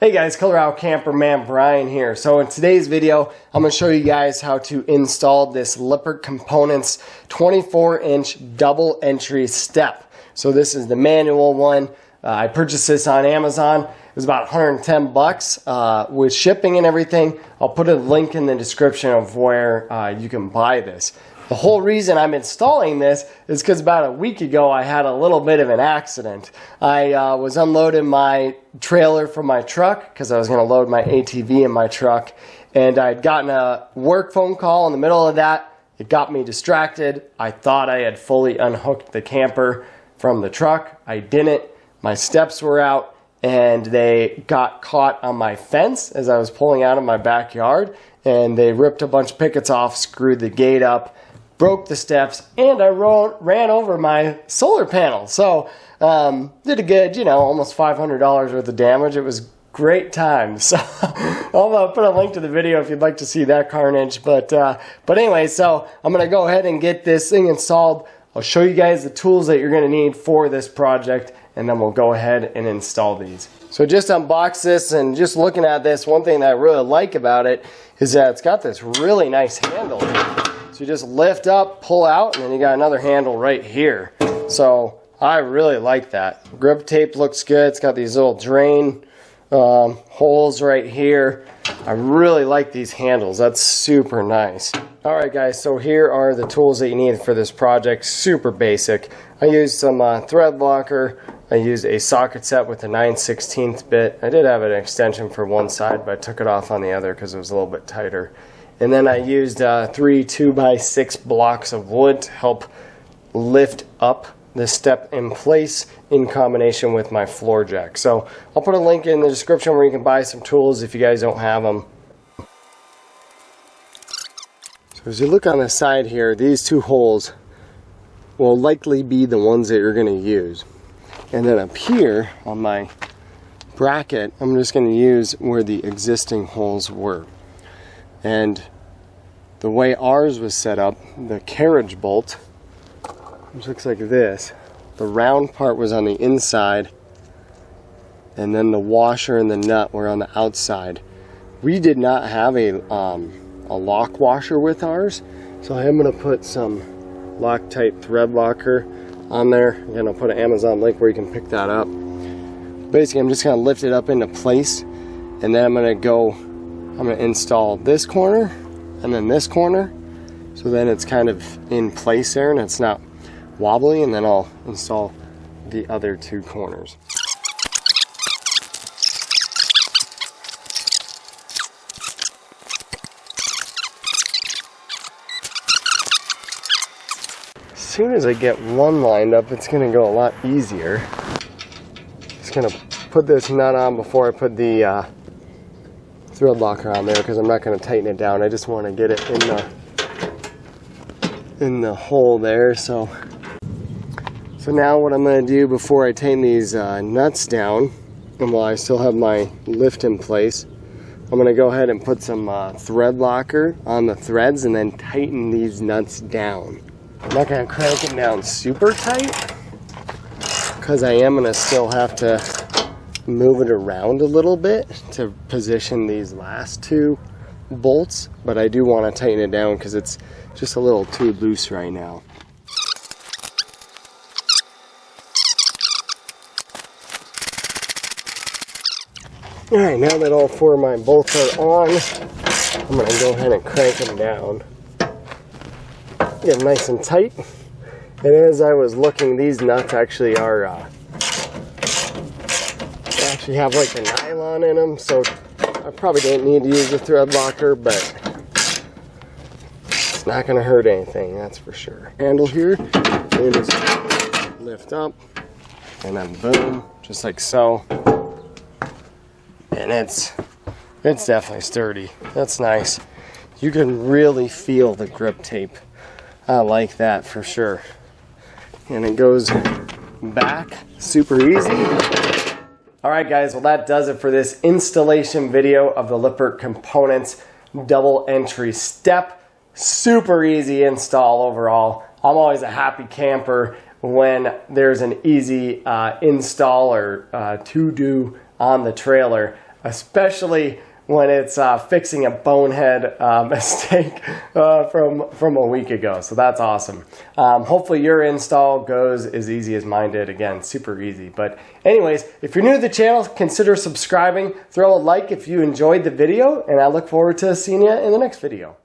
Hey guys, Colorado Camperman Brian here. So in today's video, I'm going to show you guys how to install this Lippert Components 24-inch double entry step. So this is the manual one. I purchased this on Amazon. It was about 110 bucks with shipping and everything. I'll put a link in the description of where you can buy this. The whole reason I'm installing this is because about a week ago I had a little bit of an accident. I was unloading my trailer from my truck because I was going to load my ATV in my truck, and I'd gotten a work phone call in the middle of that. It got me distracted. I thought I had fully unhooked the camper from the truck. I didn't. My steps were out and they got caught on my fence as I was pulling out of my backyard, and they ripped a bunch of pickets off, screwed the gate up, broke the steps, and I ran over my solar panel. So did a good, almost $500 worth of damage. It was great times. So I'll put a link to the video if you'd like to see that carnage. But anyway, so I'm going to go ahead and get this thing installed. I'll show you guys the tools that you're going to need for this project, and then we'll go ahead and install these. So just unbox this, and just looking at this, one thing that I really like about it is that it's got this really nice handle. So you just lift up, pull out, and then you got another handle right here. So I really like that. Grip tape looks good. It's got these little drain holes right here. I really like these handles. That's super nice. Alright guys, so here are the tools that you need for this project. Super basic. I used some thread locker. I used a socket set with a 9/16 bit. I did have an extension for one side, but I took it off on the other because it was a little bit tighter. And then I used 3 2x6 blocks of wood to help lift up the step in place in combination with my floor jack. So I'll put a link in the description where you can buy some tools if you guys don't have them. So as you look on the side here, these two holes will likely be the ones that you're going to use. And then up here on my bracket, I'm just going to use where the existing holes were. And the way ours was set up, the carriage bolt, which looks like this, the round part was on the inside, and then the washer and the nut were on the outside. We did not have a lock washer with ours, so I am going to put some Loctite thread locker on there. Again, I'll put an Amazon link where you can pick that up. Basically, I'm just going to lift it up into place, and then I'm going to install this corner and then this corner, so then it's kind of in place there and it's not wobbly, and then I'll install the other two corners. As soon as I get one lined up, it's going to go a lot easier. Just going to put this nut on before I put the thread locker on there, because I'm not going to tighten it down. I just want to get it in the hole there. So now what I'm going to do before I tighten these nuts down, and while I still have my lift in place, I'm going to go ahead and put some thread locker on the threads and then tighten these nuts down. I'm not going to crank it down super tight, because I am going to still have to move it around a little bit to position these last two bolts, but I do want to tighten it down because it's just a little too loose right now. Alright, now that all four of my bolts are on, I'm going to go ahead and crank them down. Get them nice and tight. And as I was looking, these nuts actually are actually have like a nylon in them, so I probably didn't need to use the thread locker, but it's not going to hurt anything, that's for sure. Handle here, and just lift up, and then boom, just like so. And it's definitely sturdy. That's nice. You can really feel the grip tape. I like that for sure. And it goes back super easy. Alright guys, well that does it for this installation video of the Lippert Components double entry step. Super easy install overall. I'm always a happy camper when there's an easy install or to do on the trailer. especially when it's fixing a bonehead mistake from a week ago. So that's awesome. Hopefully your install goes as easy as mine did. Again, super easy. But anyways, if you're new to the channel, consider subscribing. Throw a like if you enjoyed the video, and I look forward to seeing you in the next video.